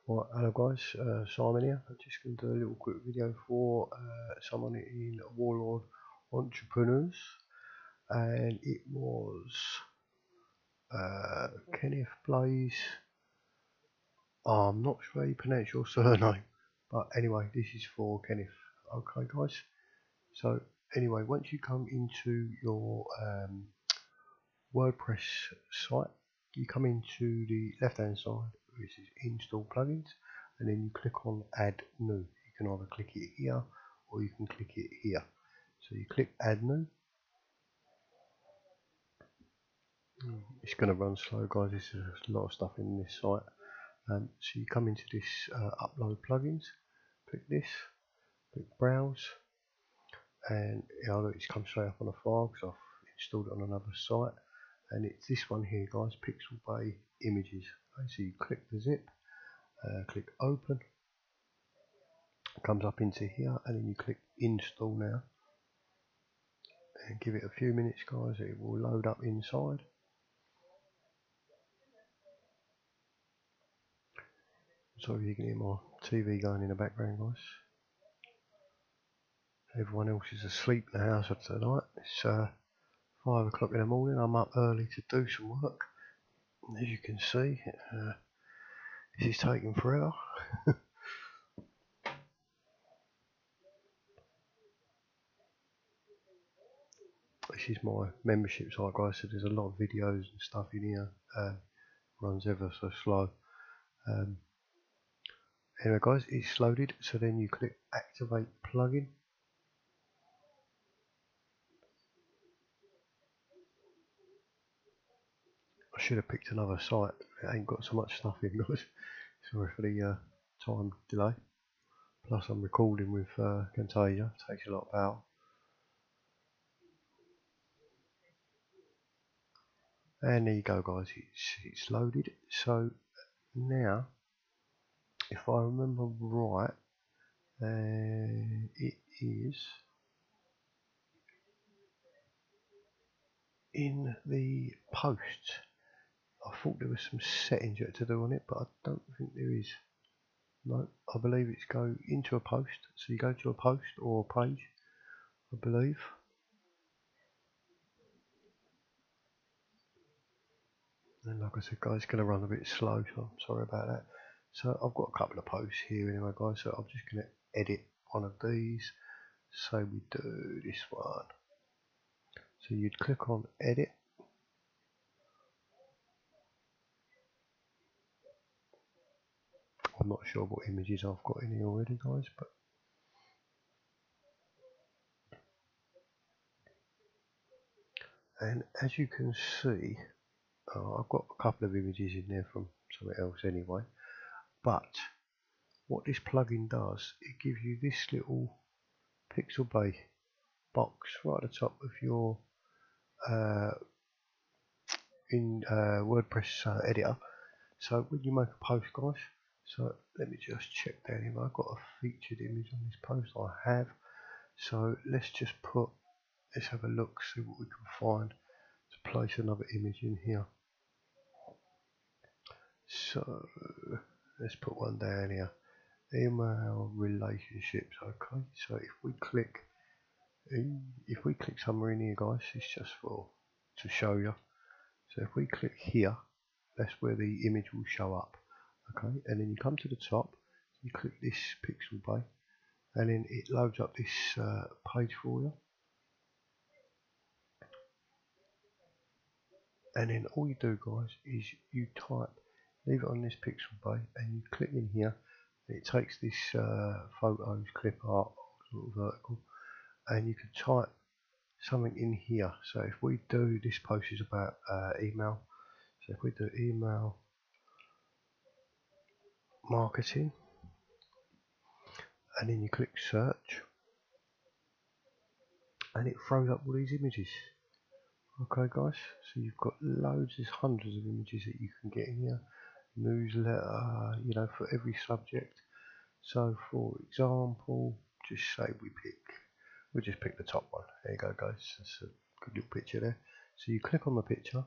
Right, hello guys, Simon here. I'm just going to do a little quick video for someone in Warlord Entrepreneurs, and it was Kenneth Blaze. I'm not sure how you pronounce your surname, but anyway, this is for Kenneth. Okay guys, so anyway, once you come into your WordPress site, you come into the left hand side, which is install plugins, and then you click on add new. You can either click it here or you can click it here. So you click add new. It's going to run slow guys, there's a lot of stuff in this site. So you come into this upload plugins, click this, click browse, and it's come straight up on a file because I've installed it on another site. And it's this one here guys, Pixabay images. Okay, so you click the zip, click open, it comes up into here, and then you click install now, and give it a few minutes guys, it will load up inside. Sorry you can hear my TV going in the background guys. Everyone else is asleep in the house for tonight. It's 5 o'clock in the morning. I'm up early to do some work. As you can see, this is taking forever. This is my membership site guys, so there's a lot of videos and stuff in here. Runs ever so slow. Anyway guys, it's loaded, so then you click activate plugin. I should have picked another site, it ain't got so much stuff in guys. Sorry for the time delay. Plus I'm recording with Camtasia, takes a lot of power. And there you go guys, it's loaded. So now, if I remember right, it is in the post. I thought there was some settings you had to do on it, but I don't think there is. No, I believe it's go into a post. So you go to a post or a page, I believe. And like I said guys, it's going to run a bit slow, so I'm sorry about that. So I've got a couple of posts here anyway guys, so I'm just going to edit one of these. So we do this one. So you'd click on edit. I'm not sure what images I've got in here already guys, but and as you can see, I've got a couple of images in there from something else anyway, but what this plugin does, it gives you this little Pixabay box right at the top of your WordPress editor. So when you make a post guys, so let me just check down here, I've got a featured image on this post, I have. So let's have a look, see what we can find to place another image in here. So let's put one down here, email relationships. Okay, so if we click somewhere in here guys, it's just to show you. So if we click here, that's where the image will show up. Okay, and then you come to the top, you click this Pixabay, and then it loads up this page for you. And then all you do guys is you leave it on this Pixabay, and you click in here, and it takes this photos, clip art, sort of vertical, and you can type something in here. So if we do, this post is about email, so if we do email marketing, and then you click search, and it throws up all these images. Okay guys, so you've got loads, there's hundreds of images that you can get in here. Newsletter, for every subject. So for example, just say we'll just pick the top one. There you go guys, that's a good little picture there. So you click on the picture,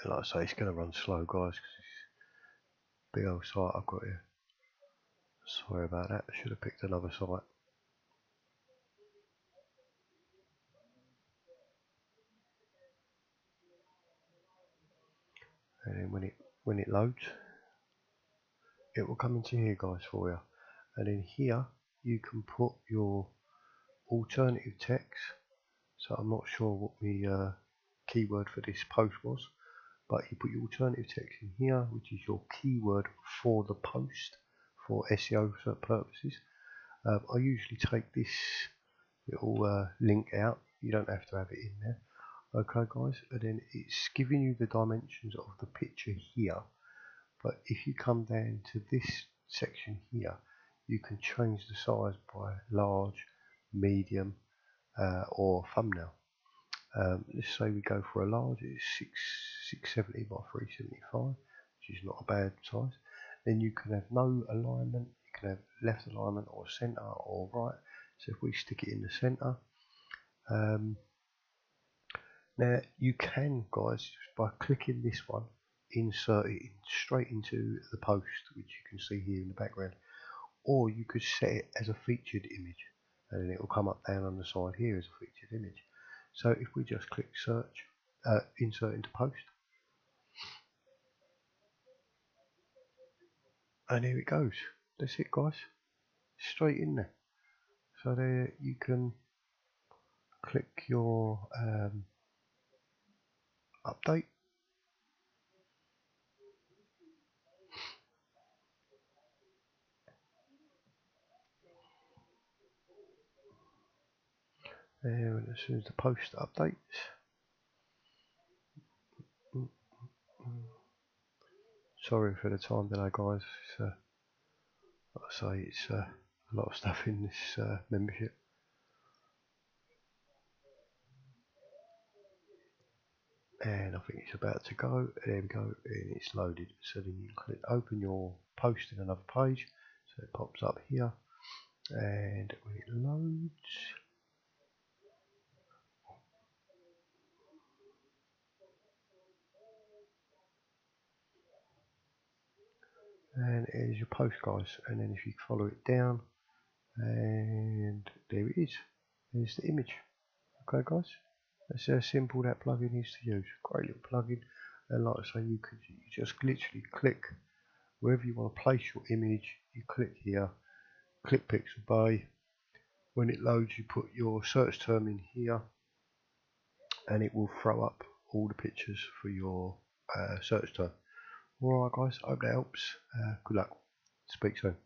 And like I say, it's going to run slow, guys, because it's a big old site I've got here. Sorry about that, I should have picked another site. And then when it loads, it will come into here, guys, for you. And in here, you can put your alternative text. So I'm not sure what the keyword for this post was, but you put your alternative text in here, which is your keyword for the post for SEO purposes. I usually take this little link out. You don't have to have it in there. Okay, guys, and then it's giving you the dimensions of the picture here. But if you come down to this section here, you can change the size by large, medium, or thumbnail. Let's say we go for a large, it's 670 by 375, which is not a bad size. Then you can have no alignment, you can have left alignment or center or right. So if we stick it in the center, now you can, guys, by clicking this one, insert it straight into the post, which you can see here in the background, or you could set it as a featured image, and then it will come up down on the side here as a featured image. So if we just click search, insert into post, and here it goes. That's it, guys, straight in there. So there you can click your update, and as soon as the post updates, sorry for the time delay, guys. Like I say, it's a lot of stuff in this membership. And I think it's about to go. There we go, and it's loaded. So then you click open your post in another page, so it pops up here, and when it loads, and here's your post, guys. And then if you follow it down, and there it is, there's the image. Okay, guys, that's how simple that plugin is to use. Great little plugin, and like I say, you just literally click wherever you want to place your image. You click here, click Pixabay. When it loads, you put your search term in here, and it will throw up all the pictures for your search term. Alright, guys, I hope that helps. Good luck. Speak soon.